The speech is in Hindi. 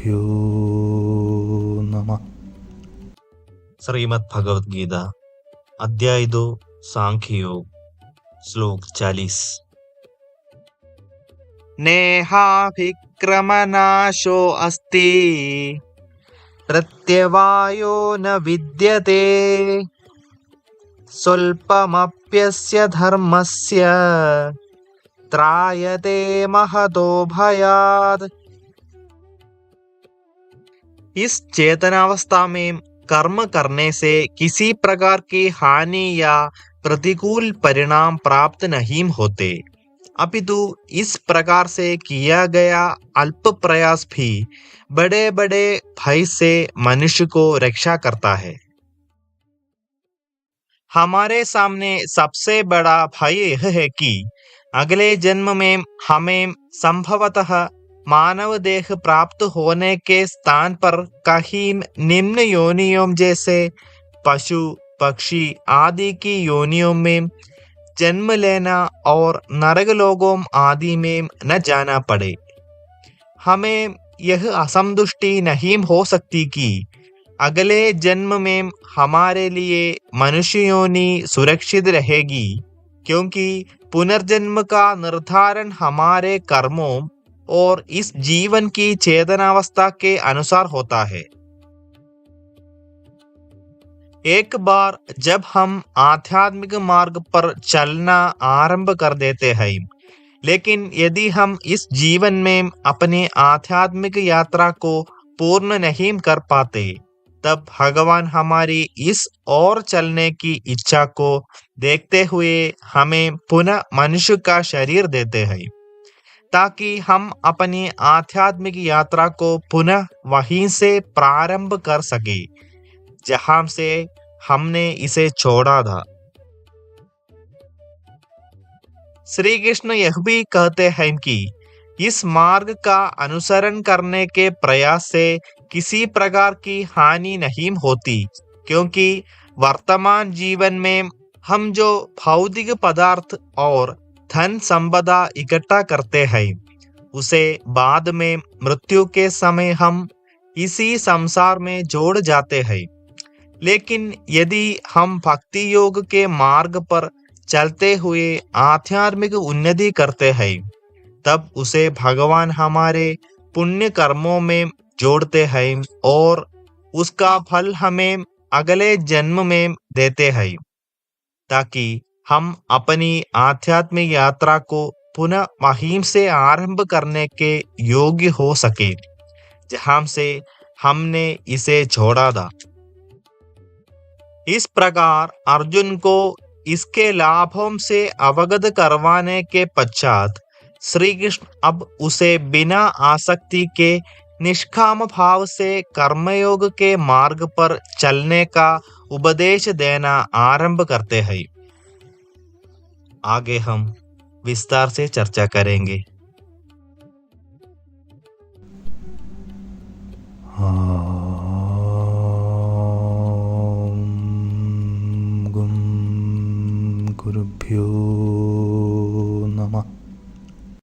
श्रीगुरुभ्यो नमः। श्रीमद् भगवद गीता अध्याय 2 सांख्य योग श्लोक 40। नेहाभिक्रमनाशो अस्ति प्रत्यवायो न विद्यते स्वल्पमप्यस्य धर्मस्य त्रायते महतो भयात्। इस चेतनावस्था में कर्म करने से किसी प्रकार की हानि या प्रतिकूल परिणाम प्राप्त नहीं होते, अपितु इस प्रकार से किया गया अल्प प्रयास भी बड़े बड़े भय से मनुष्य को रक्षा करता है। हमारे सामने सबसे बड़ा भय यह है कि अगले जन्म में हमें संभवतः मानव देह प्राप्त होने के स्थान पर कहीं निम्न योनियों जैसे पशु पक्षी आदि की योनियों में जन्म लेना और नरक लोकों आदि में न जाना पड़े। हमें यह असंतुष्टि नहीं हो सकती कि अगले जन्म में हमारे लिए मनुष्य योनि सुरक्षित रहेगी, क्योंकि पुनर्जन्म का निर्धारण हमारे कर्मों और इस जीवन की चेतनावस्था के अनुसार होता है। एक बार जब हम आध्यात्मिक मार्ग पर चलना आरंभ कर देते हैं, लेकिन यदि हम इस जीवन में अपनी आध्यात्मिक यात्रा को पूर्ण नहीं कर पाते, तब भगवान हमारी इस ओर चलने की इच्छा को देखते हुए हमें पुनः मनुष्य का शरीर देते हैं, ताकि हम अपनी आध्यात्मिक यात्रा को पुनः वहीं से प्रारंभ कर सके जहां से हमने इसे छोड़ा था। श्री कृष्ण यह भी कहते हैं कि इस मार्ग का अनुसरण करने के प्रयास से किसी प्रकार की हानि नहीं होती, क्योंकि वर्तमान जीवन में हम जो भौतिक पदार्थ और धन संपदा इकट्ठा करते हैं, उसे बाद में मृत्यु के समय हम इसी संसार में जोड़ जाते हैं। लेकिन यदि हम भक्ति योग के मार्ग पर चलते हुए आध्यात्मिक उन्नति करते हैं, तब उसे भगवान हमारे पुण्य कर्मों में जोड़ते हैं और उसका फल हमें अगले जन्म में देते हैं, ताकि हम अपनी आध्यात्मिक यात्रा को पुनः वहीं से आरंभ करने के योग्य हो सके जहां से हमने इसे छोड़ा था। इस प्रकार अर्जुन को इसके लाभों से अवगत करवाने के पश्चात श्री कृष्ण अब उसे बिना आसक्ति के निष्काम भाव से कर्मयोग के मार्ग पर चलने का उपदेश देना आरंभ करते हैं। आगे हम विस्तार से चर्चा करेंगे।